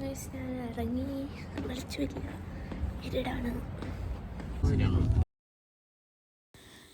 ഞാൻ ഇറങ്ങി വിളിച്ചില്ല ഇരുടാണ്.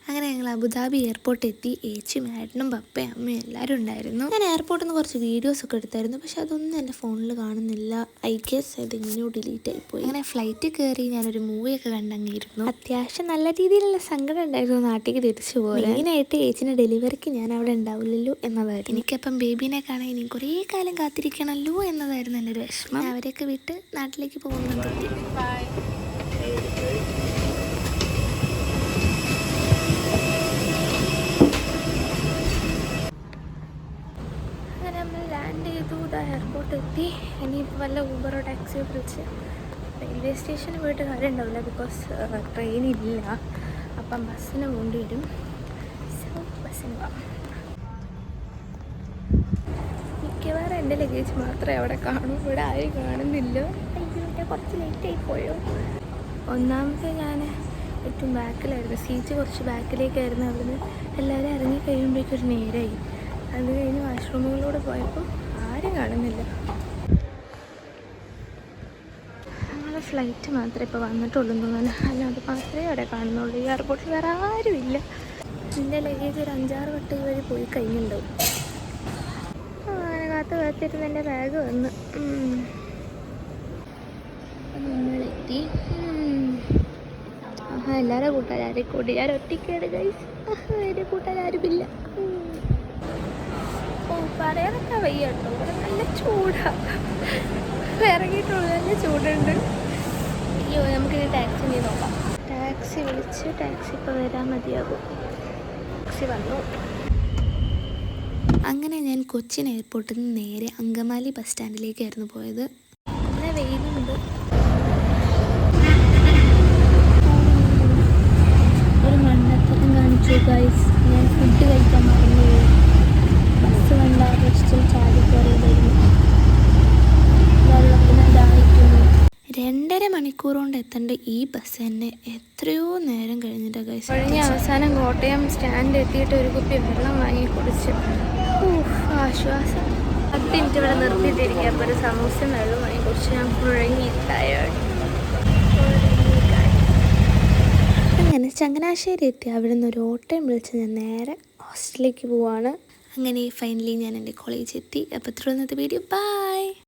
അങ്ങനെ ഞങ്ങൾ അബുദാബി എയർപോർട്ട് എത്തി. ഏച്ചിയും ഏട്ടനും പപ്പയും അമ്മയും എല്ലാവരും ഉണ്ടായിരുന്നു. ഞാൻ എയർപോർട്ടിൽ നിന്ന് കുറച്ച് വീഡിയോസൊക്കെ എടുത്തായിരുന്നു, പക്ഷെ അതൊന്നും എൻ്റെ ഫോണിൽ കാണുന്നില്ല. ഐ ഗെസ് അതെങ്ങനെയോ ഡിലീറ്റ് ആയിപ്പോയി. അങ്ങനെ ഫ്ലൈറ്റിൽ കയറി ഞാനൊരു മൂവിയൊക്കെ കണ്ടങ്ങിയിരുന്നു. അത്യാവശ്യം നല്ല രീതിയിലുള്ള സങ്കടം ഉണ്ടായിരുന്നു നാട്ടിലേക്ക് തിരിച്ചു പോകാൻ. മെയിനായിട്ട് ഏച്ചിൻ്റെ ഡെലിവറിക്ക് ഞാൻ അവിടെ ഉണ്ടാവില്ലല്ലോ എന്നതായിരുന്നു. എനിക്കപ്പം ബേബീനെ കാണാൻ ഇനി കുറേ കാലം കാത്തിരിക്കണമല്ലോ എന്നതായിരുന്നു എൻ്റെ ഒരു വിഷമം. അവരെയൊക്കെ വിട്ട് നാട്ടിലേക്ക് പോകുന്നത്. ലാൻഡ് ചെയ്തു, എയർപോർട്ട് എത്തി. ഇനിയിപ്പോൾ വല്ല ഊബറോ ടാക്സിയോ വിളിച്ച് റെയിൽവേ സ്റ്റേഷനിൽ പോയിട്ട് കാര്യം ഉണ്ടാവില്ല, ബിക്കോസ് ട്രെയിനില്ല. അപ്പം ബസ്സിന് പോകേണ്ടി വരും. സോ ബസ്സിന് പോകാം. മിക്കവാറും എൻ്റെ ലഗേജ് മാത്രമേ അവിടെ കാണൂ, ഇവിടെ ആരും കാണുന്നില്ല. അയ്യോ, കുറച്ച് ലേറ്റായി പോയോ. ഒന്നാമത്തെ ഞാൻ ഏറ്റവും ബാക്കിലായിരുന്നു, സീറ്റ് കുറച്ച് ബാക്കിലേക്കായിരുന്നു. അവിടുന്ന് എല്ലാവരും ഇറങ്ങി കഴിയുമ്പോഴേക്കൊരു നേരമായി. അത് കഴിഞ്ഞ് വാഷ്റൂമുകളിലൂടെ പോയപ്പോൾ ആരും കാണുന്നില്ല. ഞങ്ങൾ ഫ്ലൈറ്റ് മാത്രമേ ഇപ്പോൾ വന്നിട്ടുള്ളൂ തോന്നുന്നു, അല്ലാതെ മാത്രമേ അവിടെ കാണുന്നുള്ളൂ. ഈ എയർപോർട്ടിൽ വേറെ ആരുമില്ല. എൻ്റെ ലഗേജ് ഒരു 5-6 വട്ടം വരെ പോയി കഴിഞ്ഞിട്ടുണ്ടാവും. അങ്ങനെ കാത്തിരുന്ന് എൻ്റെ ബാഗ് വന്ന് നമ്മളെത്തി. എല്ലാവരും കൂട്ടുകാരും കൂടി ഞാൻ ഒറ്റയ്ക്കാണ് ഗൈസ്. എൻ്റെ കൂട്ടുകാരുമില്ല. പറയാനൊക്കെ വയ്യ കേട്ടോ, ഇവിടെ നല്ല ചൂടാണ്. ഇറങ്ങിയിട്ടുള്ളൂ, നല്ല ചൂടുണ്ട്. അയ്യോ, നമുക്കിനി ടാക്സി നീ നോക്കാം. ടാക്സി വിളിച്ച് ടാക്സി ഇപ്പോൾ വരാൻ മതിയാകും. ടാക്സി വന്നു. അങ്ങനെ ഞാൻ കൊച്ചിൻ എയർപോർട്ടിൽ നിന്ന് നേരെ അങ്കമാലി ബസ് സ്റ്റാൻഡിലേക്കായിരുന്നു പോയത്. നല്ല വെയിലുണ്ട്. ഒരു മണ്ണത്തരം കാണിച്ചു ഗൈസ്. ഞാൻ ഫുഡ് കഴിക്കാൻ മറന്നു. ബസ് കണ്ട റെസ്റ്റിൽ ചാടിക്കയറിയതായിരുന്നു. വെള്ളത്തിന് ഇതായിട്ടുണ്ട്. 2.5 മണിക്കൂർ കൊണ്ട് എത്തേണ്ട ഈ ബസ് തന്നെ എത്രയോ നേരം കഴിഞ്ഞിട്ടാണ് ഗൈസ്. കഴിഞ്ഞ അവസാനം കോട്ടയം സ്റ്റാൻഡ് എത്തിയിട്ട് ഒരു കുപ്പി വെള്ളം വാങ്ങി കുടിച്ച് ആശ്വാസം. 10 മിനിറ്റ് ഇവിടെ നിർത്തിയിട്ടിരിക്കുക. അപ്പോൾ ഒരു സമൂസ വെള്ളം വാങ്ങി കുടിച്ച് ഞാൻ കുഴങ്ങി ടയേർഡ്. അങ്ങനെ ചങ്ങനാശ്ശേരി എത്തി. അവിടെ നിന്ന് ഒരു ഓട്ടോയും വിളിച്ച് ഞാൻ നേരെ ഹോസ്റ്റലിലേക്ക് പോവാണ്. അങ്ങനെ ഫൈനലി ഞാൻ എൻ്റെ കോളേജിൽ എത്തി. അപ്പോൾ ഇത്ര ഇന്നത്തെ വീഡിയോ. ബൈ.